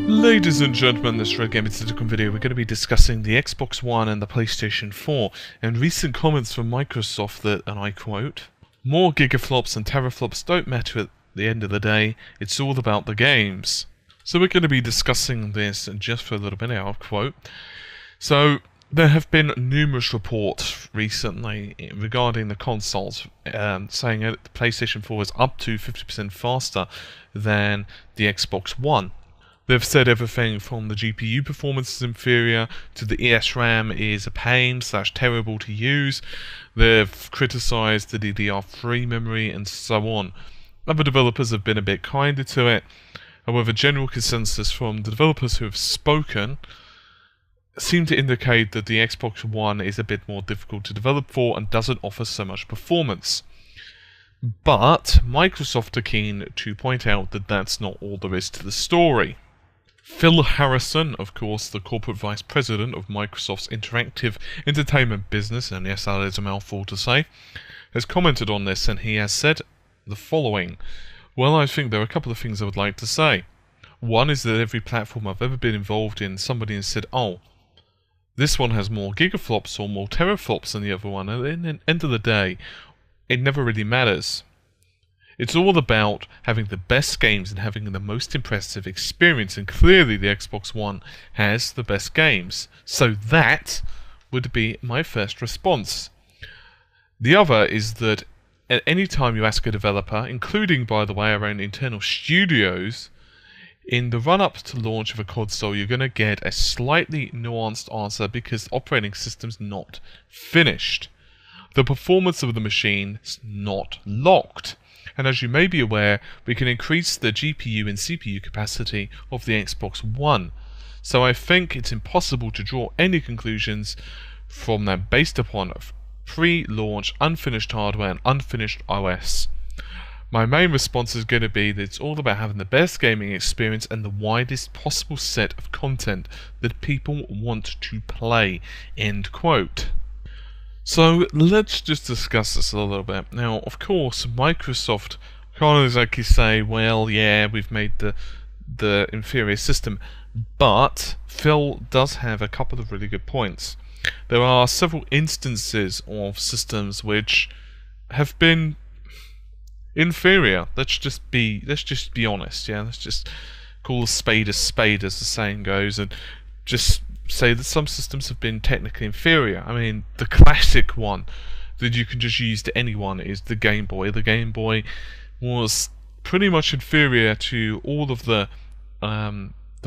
Ladies and gentlemen, this Red Gaming Syndicate video, we're going to be discussing the Xbox One and the PlayStation 4, and recent comments from Microsoft that, and I quote, "More gigaflops and teraflops don't matter at the end of the day, it's all about the games." So we're going to be discussing this just for a little bit now, I'll quote. So, there have been numerous reports recently regarding the consoles, saying that the PlayStation 4 is up to 50% faster than the Xbox One. They've said everything from the GPU performance is inferior to the ESRAM is a pain / terrible to use. They've criticised the DDR3 memory and so on. Other developers have been a bit kinder to it. However, general consensus from the developers who have spoken seem to indicate that the Xbox One is a bit more difficult to develop for and doesn't offer so much performance. But Microsoft are keen to point out that that's not all there is to the story. Phil Harrison, of course, the corporate vice president of Microsoft's interactive entertainment business, and yes, that is a mouthful to say, has commented on this, and he has said the following. Well, I think there are a couple of things I would like to say. One is that every platform I've ever been involved in, somebody has said, oh, this one has more gigaflops or more teraflops than the other one, and at the end of the day, it never really matters. It's all about having the best games and having the most impressive experience, and clearly the Xbox One has the best games. So that would be my first response. The other is that at any time you ask a developer, including, by the way, our own internal studios, in the run-up to launch of a console, you're going to get a slightly nuanced answer because the operating system's not finished. The performance of the machine is not locked. And as you may be aware, we can increase the GPU and CPU capacity of the Xbox One. So I think it's impossible to draw any conclusions from that based upon pre-launch unfinished hardware and unfinished OS. My main response is going to be that it's all about having the best gaming experience and the widest possible set of content that people want to play. End quote. So let's just discuss this a little bit. Now, of course, Microsoft can't exactly say, well, yeah, we've made the inferior system, but Phil does have a couple of really good points. There are several instances of systems which have been inferior. Let's just be honest, yeah. Let's just call a spade, as the saying goes, and just say that some systems have been technically inferior. I mean, the classic one that you can just use to anyone is the Game Boy. The Game Boy was pretty much inferior to all of the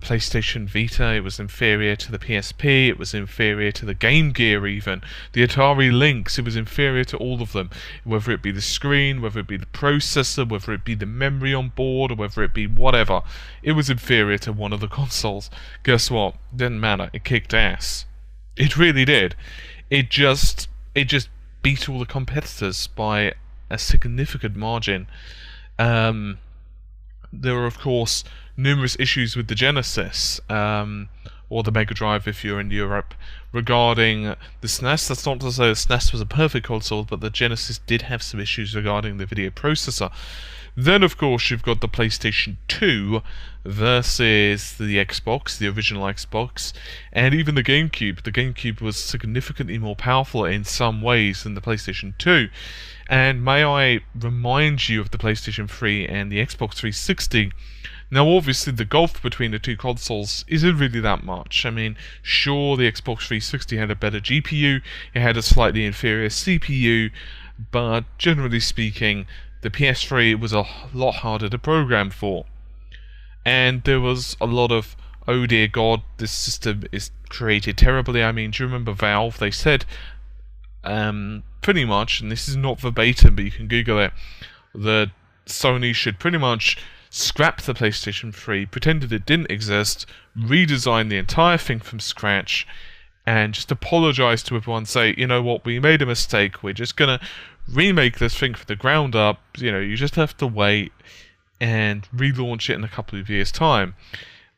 PlayStation Vita. It was inferior to the PSP. It was inferior to the Game Gear even. The Atari Lynx, it was inferior to all of them. Whether it be the screen, whether it be the processor, whether it be the memory on board, or whether it be whatever. It was inferior to one of the consoles. Guess what? Didn't matter. It kicked ass. It really did. It just beat all the competitors by a significant margin. There were, of course, numerous issues with the Genesis, or the Mega Drive if you're in Europe, regarding the SNES. That's not to say the SNES was a perfect console, but the Genesis did have some issues regarding the video processor. Then, of course, you've got the PlayStation 2 versus the Xbox, the original Xbox, and even the GameCube. The GameCube was significantly more powerful in some ways than the PlayStation 2. And may I remind you of the PlayStation 3 and the Xbox 360. Now, obviously, the gulf between the two consoles isn't really that much. I mean, sure, the Xbox 360 had a better GPU, it had a slightly inferior CPU, but generally speaking, the PS3 was a lot harder to program for. And there was a lot of, oh dear God, this system is created terribly. I mean, do you remember Valve? They said, pretty much, and this is not verbatim, but you can Google it, that Sony should pretty much scrap the PlayStation 3, pretended it didn't exist, redesign the entire thing from scratch, and just apologize to everyone, say, you know what, we made a mistake, we're just gonna remake this thing from the ground up, you know, you just have to wait and relaunch it in a couple of years' time.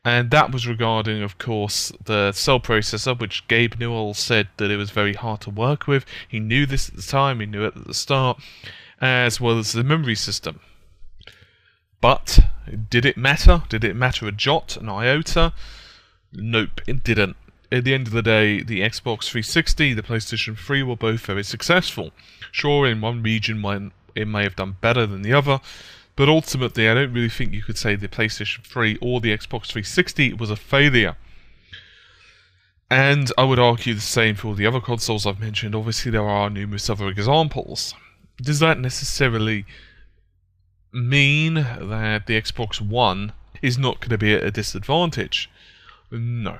And that was regarding, of course, the cell processor, which Gabe Newell said that it was very hard to work with. He knew this at the time, he knew it at the start, as well as the memory system. But did it matter? Did it matter a jot, an iota? Nope, it didn't. At the end of the day, the Xbox 360, the PlayStation 3 were both very successful. Sure, in one region it may have done better than the other, but ultimately I don't really think you could say the PlayStation 3 or the Xbox 360 was a failure. And I would argue the same for all the other consoles I've mentioned. Obviously there are numerous other examples. Does that necessarily mean that the Xbox One is not going to be at a disadvantage? No.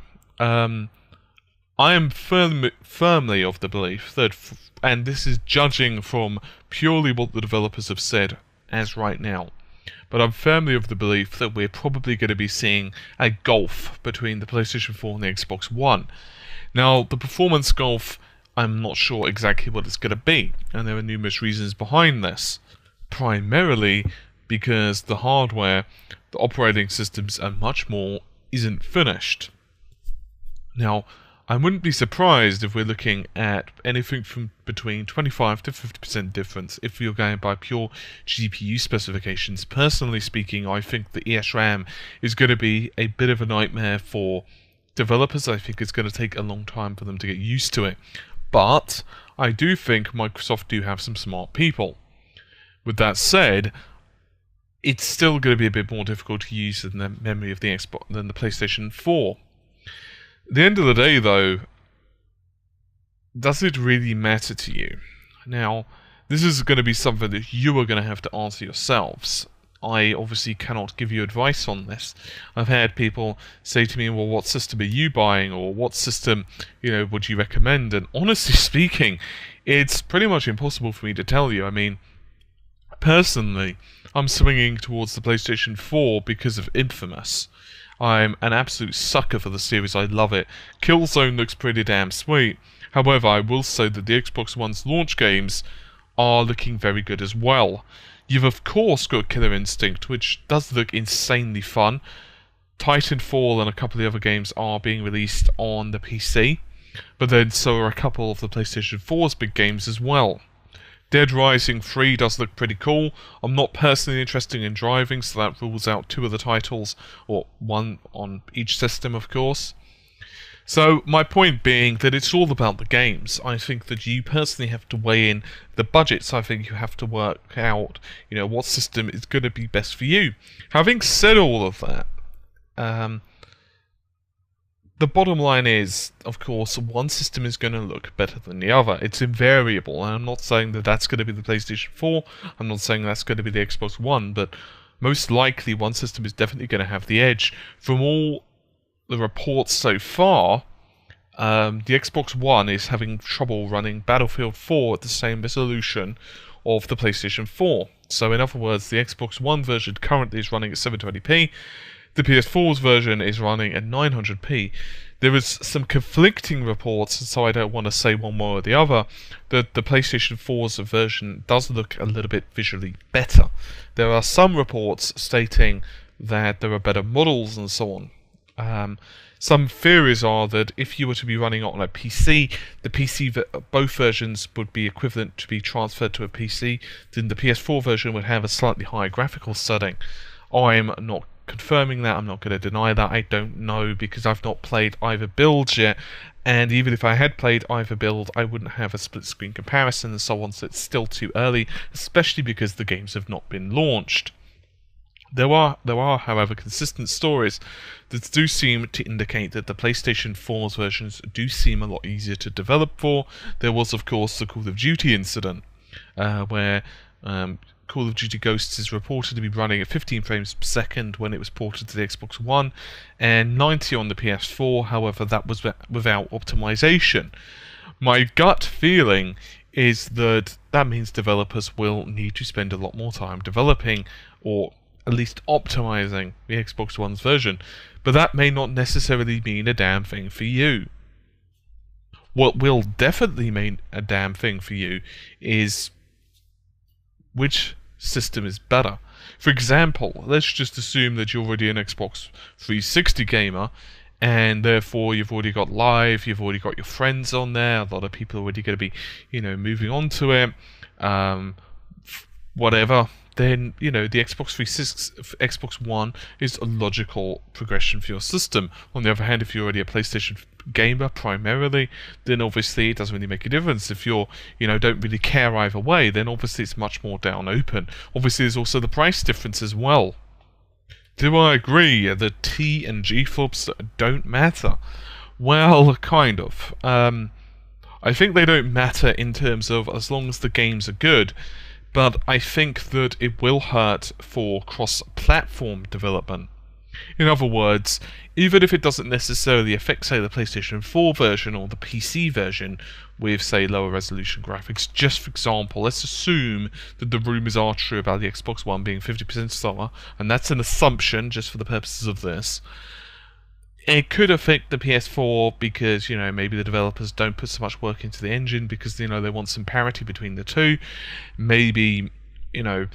I am firmly of the belief that, and this is judging from purely what the developers have said as right now, but I'm firmly of the belief that we're probably going to be seeing a gulf between the PlayStation 4 and the Xbox One. Now, the performance gulf, I'm not sure exactly what it's going to be, and there are numerous reasons behind this. Primarily because the hardware, the operating systems, and much more isn't finished. Now, I wouldn't be surprised if we're looking at anything from between 25 to 50% difference if you're going by pure GPU specifications. Personally speaking, I think the ESRAM is going to be a bit of a nightmare for developers. I think it's going to take a long time for them to get used to it. But I do think Microsoft do have some smart people. With that said, it's still going to be a bit more difficult to use than the memory of the Xbox than the PlayStation 4. At the end of the day, though, does it really matter to you? Now, this is going to be something that you are going to have to answer yourselves. I obviously cannot give you advice on this. I've had people say to me, well, what system are you buying? Or what system, would you recommend? And honestly speaking, it's pretty much impossible for me to tell you. I mean, personally, I'm swinging towards the PlayStation 4 because of Infamous. I'm an absolute sucker for the series, I love it. Killzone looks pretty damn sweet. However, I will say that the Xbox One's launch games are looking very good as well. You've of course got Killer Instinct, which does look insanely fun. Titanfall and a couple of the other games are being released on the PC, but then so are a couple of the PlayStation 4's big games as well. Dead Rising 3 does look pretty cool. I'm not personally interested in driving, so that rules out two of the titles, or one on each system, of course. So, my point being that it's all about the games. I think that you personally have to weigh in the budgets. I think you have to work out, what system is going to be best for you. Having said all of that, the bottom line is, of course, one system is going to look better than the other. It's invariable, and I'm not saying that that's going to be the PlayStation 4, I'm not saying that's going to be the Xbox One, but most likely one system is definitely going to have the edge. From all the reports so far, the Xbox One is having trouble running Battlefield 4 at the same resolution of the PlayStation 4. So in other words, the Xbox One version currently is running at 720p, the PS4's version is running at 900p. There is some conflicting reports, so I don't want to say one way or the other, that the PlayStation 4's version does look a little bit visually better. There are some reports stating that there are better models and so on. Some theories are that if you were to be running it on a PC, both versions would be equivalent to be transferred to a PC, then the PS4 version would have a slightly higher graphical setting. I'm not confirming that, I'm not going to deny that, I don't know, because I've not played either build yet, and even if I had played either build, I wouldn't have a split screen comparison and so on, so it's still too early, especially because the games have not been launched. There are, however, consistent stories that do seem to indicate that the PlayStation 4's versions do seem a lot easier to develop for. There was, of course, the Call of Duty incident, where Call of Duty Ghosts is reported to be running at 15 frames per second when it was ported to the Xbox One, and 90 on the PS4, however that was without optimization. My gut feeling is that means developers will need to spend a lot more time developing, or at least optimizing, the Xbox One's version, but that may not necessarily mean a damn thing for you. What will definitely mean a damn thing for you is which system is better. For example, let's just assume that you're already an Xbox 360 gamer, and therefore you've already got Live, you've already got your friends on there, a lot of people are already going to be, moving on to it, whatever. then, you know, the Xbox 360, Xbox One is a logical progression for your system. On the other hand, if you're already a PlayStation gamer primarily, then obviously it doesn't really make a difference. If you're, you know, don't really care either way, then obviously it's much more down open. Obviously there's also the price difference as well. Do I agree that T and G flops don't matter? Well, kind of. I think they don't matter in terms of as long as the games are good, but I think that it will hurt for cross-platform development. In other words, even if it doesn't necessarily affect, say, the PlayStation 4 version or the PC version with, say, lower resolution graphics, just for example, let's assume that the rumours are true about the Xbox One being 50% slower, and that's an assumption just for the purposes of this. It could affect the PS4 because, you know, maybe the developers don't put so much work into the engine because, you know, they want some parity between the two. Maybe, you know,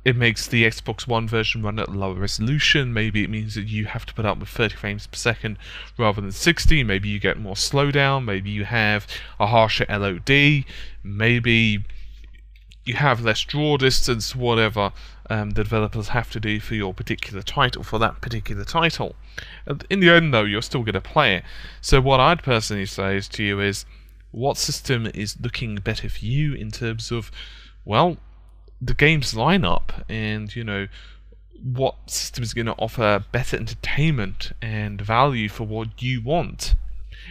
it makes the Xbox One version run at a lower resolution. Maybe it means that you have to put up with 30 frames per second rather than 60. Maybe you get more slowdown. Maybe you have a harsher LOD. Maybe you have less draw distance, whatever the developers have to do for your particular title, for that particular title. In the end, though, you're still going to play it. So what I'd personally say to you is, what system is looking better for you in terms of, well, the game's lineup, and, you know, what system is going to offer better entertainment and value for what you want.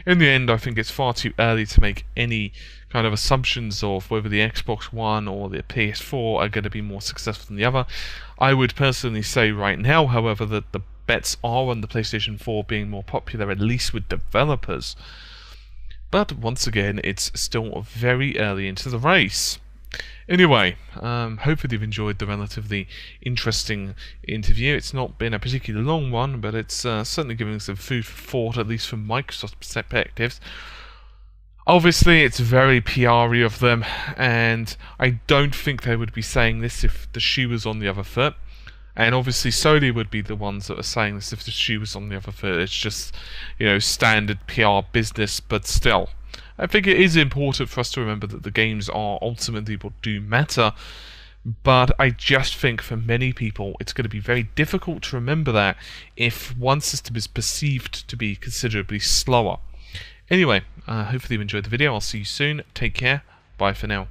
In the end, I think it's far too early to make any kind of assumptions of whether the Xbox One or the PS4 are going to be more successful than the other. I would personally say right now, however, that the bets are on the PlayStation 4 being more popular, at least with developers. But once again, it's still very early into the race. Anyway, hopefully you've enjoyed the relatively interesting interview. It's not been a particularly long one, but it's certainly giving some food for thought, at least from Microsoft's perspectives. Obviously, it's very PR-y of them, and I don't think they would be saying this if the shoe was on the other foot. And obviously, Sony would be the ones that are saying this if the shoe was on the other foot. It's just, you know, standard PR business, but still. I think it is important for us to remember that the games are ultimately what do matter, but I just think for many people it's going to be very difficult to remember that if one system is perceived to be considerably slower. Anyway, hopefully you enjoyed the video. I'll see you soon. Take care. Bye for now.